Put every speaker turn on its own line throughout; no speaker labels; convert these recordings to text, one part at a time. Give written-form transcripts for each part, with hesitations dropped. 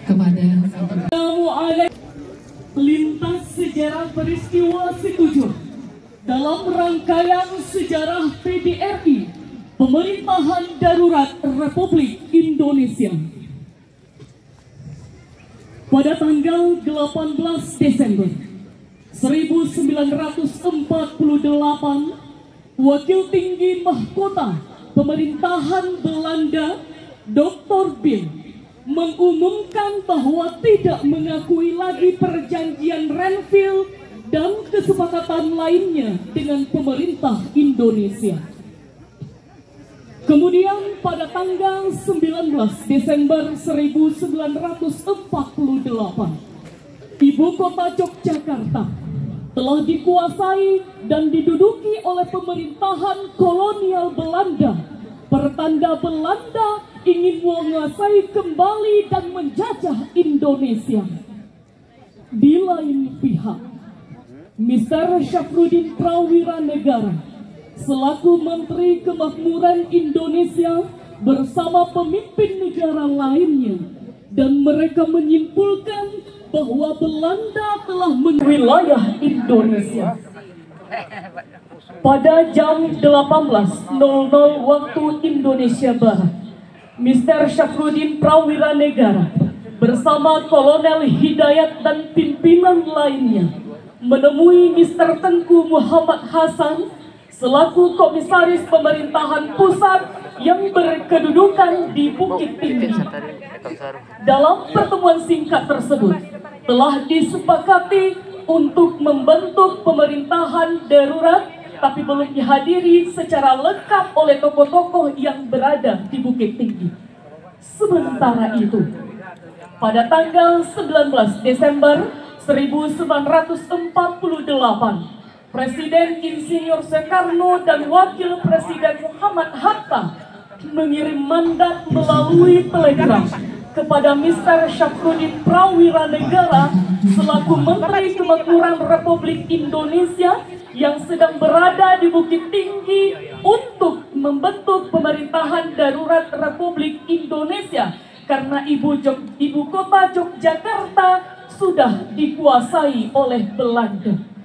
kepada
lintas sejarah peristiwa setuju dalam rangkaian sejarah PDRI, Pemerintahan Darurat Republik Indonesia. Pada tanggal 18 Desember 1948, Wakil Tinggi Mahkota Pemerintahan Belanda Dr. Bill mengumumkan bahwa tidak mengakui lagi perjanjian Renville dan kesepakatan lainnya dengan pemerintah Indonesia. Kemudian pada tanggal 19 Desember 1948, Ibu Kota Yogyakarta telah dikuasai dan diduduki oleh pemerintahan kolonial Belanda, pertanda Belanda ingin menguasai kembali dan menjajah Indonesia. Di lain pihak, Mr. Syafruddin Prawira Negara selaku Menteri Kemakmuran Indonesia bersama pemimpin negara lainnya, dan mereka menyimpulkan bahwa Belanda telah wilayah Indonesia. Pada jam 18.00 waktu Indonesia Barat, Mr. Syafruddin Prawira Negara bersama Kolonel Hidayat dan pimpinan lainnya menemui Mr. Tengku Muhammad Hasan selaku Komisaris Pemerintahan Pusat yang berkedudukan di Bukit Tinggi. Dalam pertemuan singkat tersebut telah disepakati untuk membentuk pemerintahan darurat, tapi belum dihadiri secara lengkap oleh tokoh-tokoh yang berada di Bukit Tinggi. Sementara itu, pada tanggal 19 Desember 1948, Presiden Insinyur Soekarno dan Wakil Presiden Muhammad Hatta mengirim mandat melalui telegram kepada Mr. Syafruddin Prawira Negara selaku Menteri Kemakmuran Republik Indonesia yang sedang berada di Bukit Tinggi untuk membentuk pemerintahan darurat Republik Indonesia karena ibu kota Yogyakarta sudah dikuasai oleh Belanda.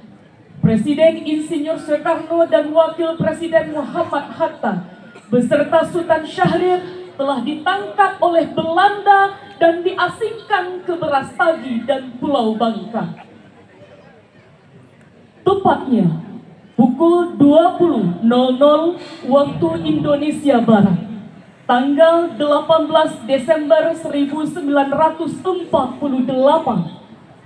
Presiden Insinyur Soekarno dan Wakil Presiden Muhammad Hatta beserta Sultan Syahrir telah ditangkap oleh Belanda dan diasingkan ke Brastagi dan Pulau Bangka. Tepatnya pukul 20.00 waktu Indonesia Barat, tanggal 18 Desember 1948,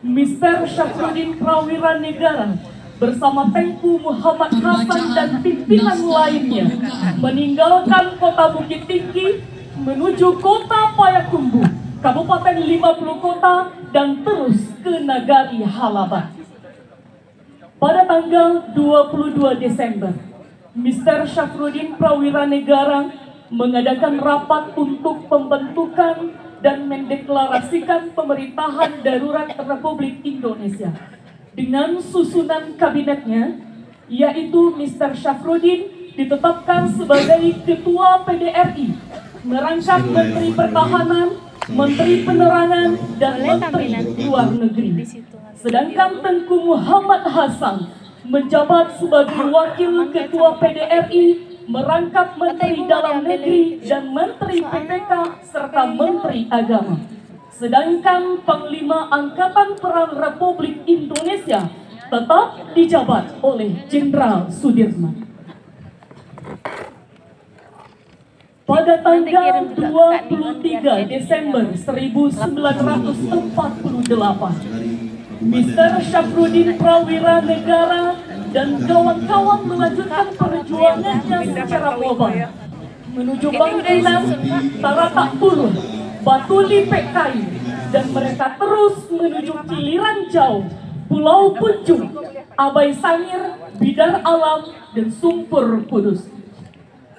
Mr. Syafruddin Prawira Negara bersama Tengku Muhammad Hasan dan pimpinan lainnya meninggalkan kota Bukit Tinggi menuju kota Payakumbuh, Kabupaten 50 Kota, dan terus ke Nagari Halaban. Pada tanggal 22 Desember, Mr. Syafruddin Prawira Negara mengadakan rapat untuk pembentukan dan mendeklarasikan pemerintahan darurat Republik Indonesia dengan susunan kabinetnya, yaitu Mr. Syafruddin ditetapkan sebagai Ketua PDRI, merangkap Menteri Pertahanan, Menteri Penerangan, dan Menteri Luar Negeri. Sedangkan Tengku Muhammad Hasan menjabat sebagai Wakil Ketua PDRI, merangkap Menteri Dalam Negeri dan Menteri PPK serta Menteri Agama. Sedangkan Panglima Angkatan Perang Republik Indonesia tetap dijabat oleh Jenderal Sudirman. Pada tanggal 23 Desember 1948, Mr. Syafruddin Prawira Negara dan kawan-kawan melanjutkan perjuangannya secara global menuju Bangkinang, Taratak Puluh, Batuli PKI, dan mereka terus menuju Kiliran Jauh, Pulau Punjung, Abai Sangir, Bidar Alam, dan Sumpur Kudus.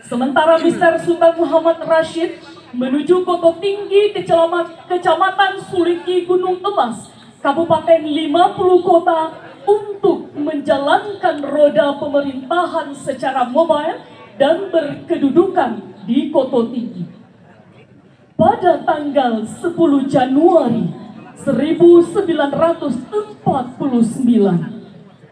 Sementara Mr. Sultan Muhammad Rashid menuju Koto Tinggi, Kecamatan Suliki Gunung Emas, Kabupaten 50 Kota, untuk menjalankan roda pemerintahan secara mobile dan berkedudukan di Koto Tinggi. pada tanggal 10 Januari 1949,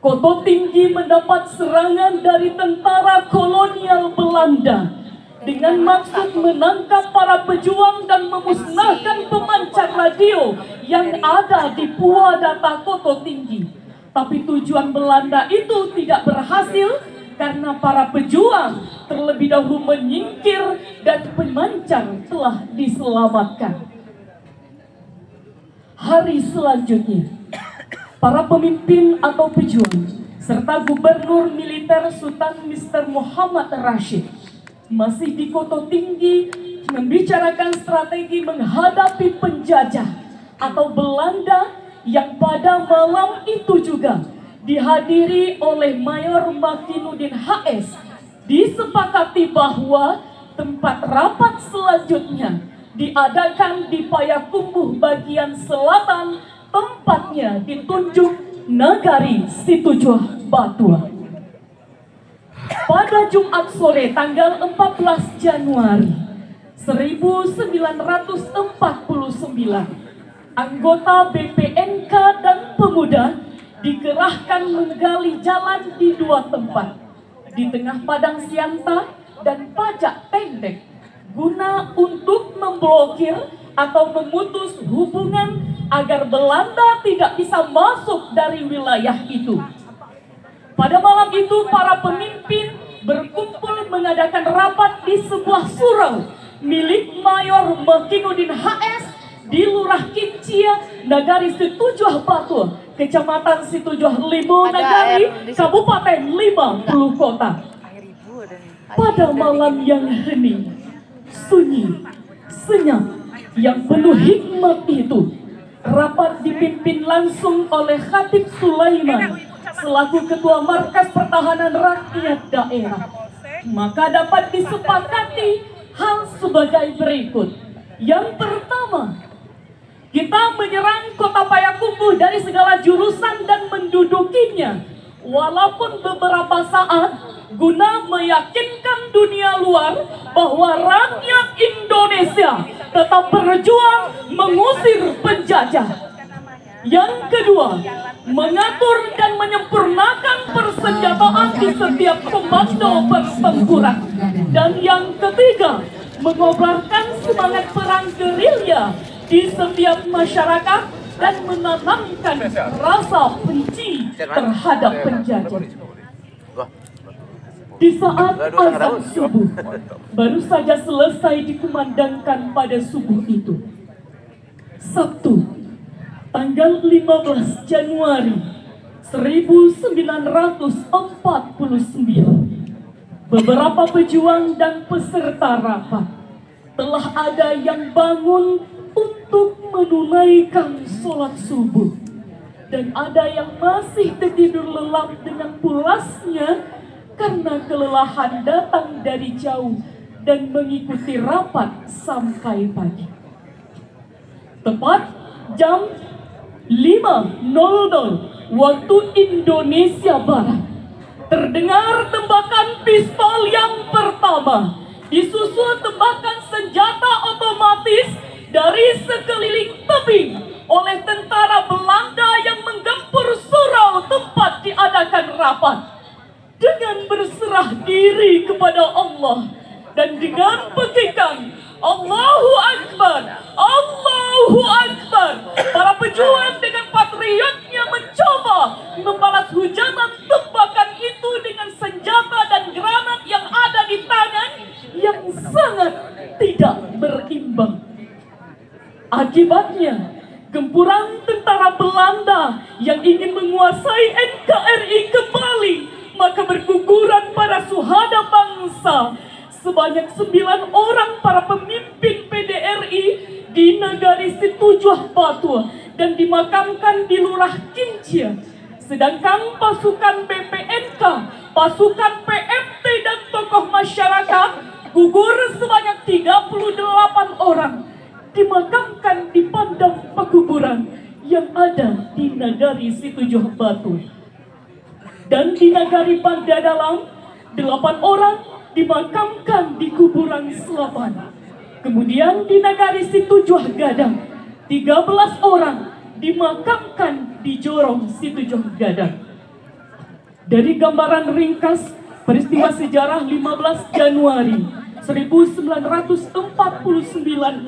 Kota Tinggi mendapat serangan dari tentara kolonial Belanda dengan maksud menangkap para pejuang dan memusnahkan pemancar radio yang ada di Puadata Kota Tinggi. Tapi tujuan Belanda itu tidak berhasil karena para pejuang terlebih dahulu menyingkir dan pemancar telah diselamatkan. Hari selanjutnya, para pemimpin atau pejuang serta gubernur militer Sultan Mr. Muhammad Rashid masih di Kota Tinggi membicarakan strategi menghadapi penjajah atau Belanda yang pada malam itu juga dihadiri oleh Mayor Makinuddin HS. Disepakati bahwa tempat rapat selanjutnya diadakan di Payakumbuh bagian selatan, tempatnya ditunjuk Nagari Situjuh Batua. Pada Jumat sore tanggal 14 Januari 1949, anggota BPNK dan pemuda dikerahkan menggali jalan di dua tempat, di tengah padang sianta dan pajak pendek, guna untuk memblokir atau memutus hubungan agar Belanda tidak bisa masuk dari wilayah itu. Pada malam itu para pemimpin berkumpul mengadakan rapat di sebuah surau milik Mayor Makinuddin HS di Lurah Kincia, Nagari Situjuh Batua, Kecamatan Situjuh Limo Nagari, Kabupaten 50 Kota. Pada malam yang hening, sunyi, senyap, yang penuh hikmat itu, rapat dipimpin langsung oleh Khatib Sulaiman selaku Ketua Markas Pertahanan Rakyat Daerah. Maka dapat disepakati hal sebagai berikut. Yang pertama, kita menyerang kota Payakumbuh dari segala jurusan dan mendudukinya, walaupun beberapa saat, guna meyakinkan dunia luar bahwa rakyat Indonesia tetap berjuang mengusir penjajah. Yang kedua, mengatur dan menyempurnakan persenjataan di setiap komando pertempuran. Dan yang ketiga, mengobarkan semangat perang gerilya di setiap masyarakat dan menanamkan rasa benci terhadap penjajah. Di saat azan subuh baru saja selesai dikumandangkan pada subuh itu, Sabtu tanggal 15 Januari 1949, beberapa pejuang dan peserta rapat telah ada yang bangun untuk menunaikan sholat subuh, dan ada yang masih tertidur lelap dengan pulasnya karena kelelahan datang dari jauh dan mengikuti rapat sampai pagi. Tepat jam 5.00 waktu Indonesia Barat, terdengar tembakan pistol yang pertama, disusul tembakan senjata otomatis dari sekeliling tebing oleh tentara Belanda yang menggempur surau tempat diadakan rapat. Dengan berserah diri kepada Allah dan dengan pekikan Allahu Akbar, Allahu Akbar, para pejuang dengan patriotnya mencoba membalas hujanan tembakan itu dengan senjata dan granat yang ada di tangan yang sangat tidak berimbang. Akibatnya, gempuran tentara Belanda yang ingin menguasai NKRI kembali, maka berguguran para suhada bangsa. Sebanyak 9 orang para pemimpin PDRI di Nagari Situjuh Batua dan dimakamkan di Lurah Kincia. Sedangkan pasukan BPNK, pasukan PMT dan tokoh masyarakat gugur sebanyak 38 orang dimakamkan di padang pekuburan yang ada di Nagari Situjuh Batua. Dan di Nagari Pandadalam 8 orang dimakamkan di kuburan Selapan. Kemudian di Nagari Situjuh Gadang, 13 orang dimakamkan di Jorong Situjuh Gadang. Dari gambaran ringkas peristiwa sejarah 15 Januari 1949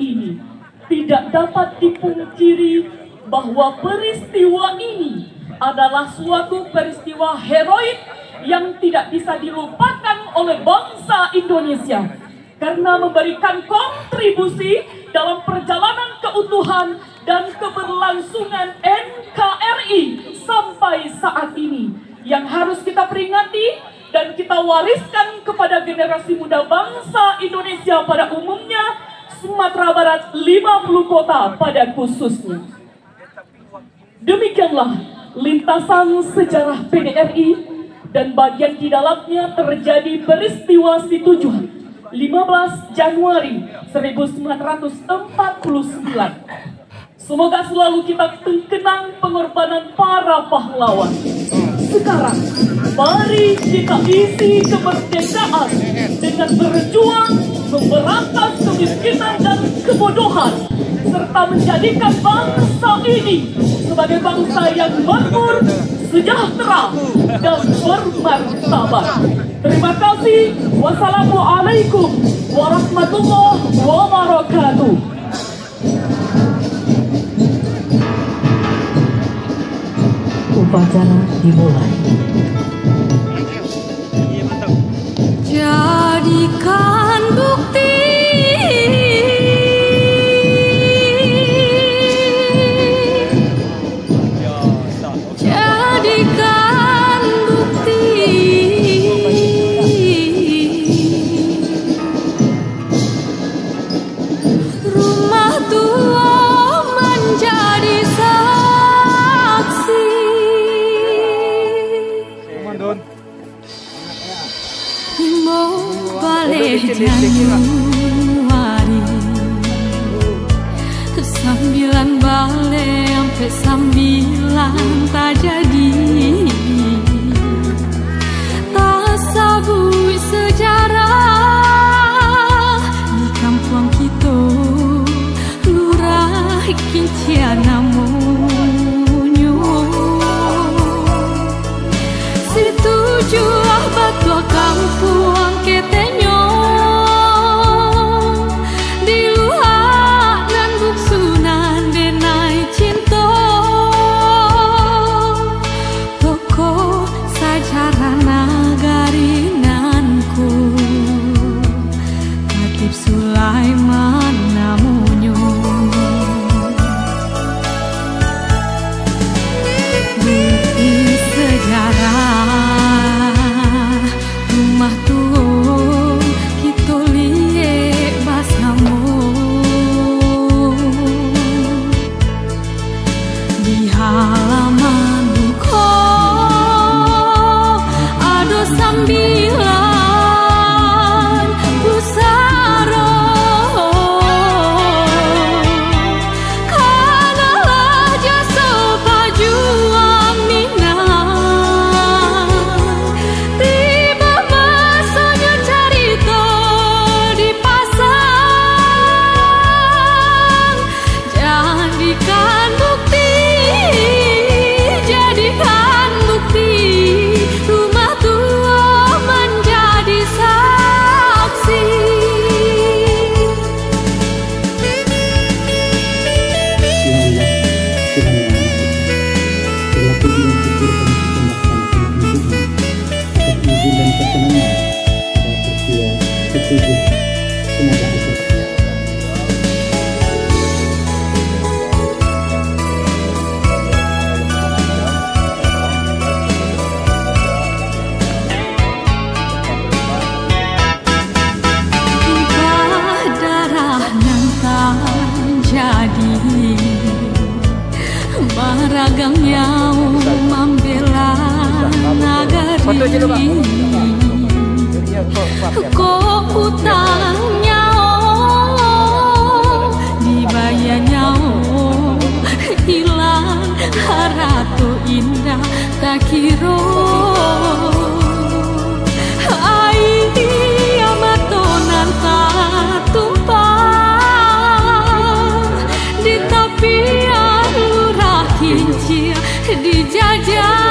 ini, tidak dapat dipungkiri bahwa peristiwa ini adalah suatu peristiwa heroik yang tidak bisa dilupakan oleh bangsa Indonesia, karena memberikan kontribusi dalam perjalanan keutuhan dan keberlangsungan NKRI sampai saat ini, yang harus kita peringati dan kita wariskan kepada generasi muda bangsa Indonesia pada umumnya, Sumatera Barat 50 kota pada khususnya. Demikianlah lintasan sejarah PDRI, dan bagian di dalamnya terjadi peristiwa Situjuh 15 Januari 1949. Semoga selalu kita kenang pengorbanan para pahlawan. Sekarang, mari kita isi kemerdekaan dengan berjuang memberantas kemiskinan dan kebodohan, serta menjadikan bangsa ini sebagai bangsa yang makmur, sejahtera, dan bermartabat. Terima kasih. Wassalamualaikum warahmatullahi wabarakatuh.
Upacara dimulai.
Jadikan bukti rumah tua menjadi saksi. Mau balik Januari 9 balik sampai 9 tak jadi. Tak sabui sejarah di kampung kita, lurah kincian namunyo. Situjuh batu kampung ketenyo, di luar dan buksunan denai cinta. Pokok sejarah nagarinanku, Katib Sulaiman namunyo. Bukti sejarah rumah tua kita lihat bersama. Di halaman duka ada 9 pusara. Kanalah jasa pejuang Minang, tiba masanya cerita dipasang. Jadikan bukti, jadikan bukti, rumah tua menjadi saksi. Tumpah darah yang tak jadi, meragamnya membela nagari. Kok utangnya dibayarnya hilang, haratu indah tak kira. Ai amatonan tak tumpah, kincir dijajah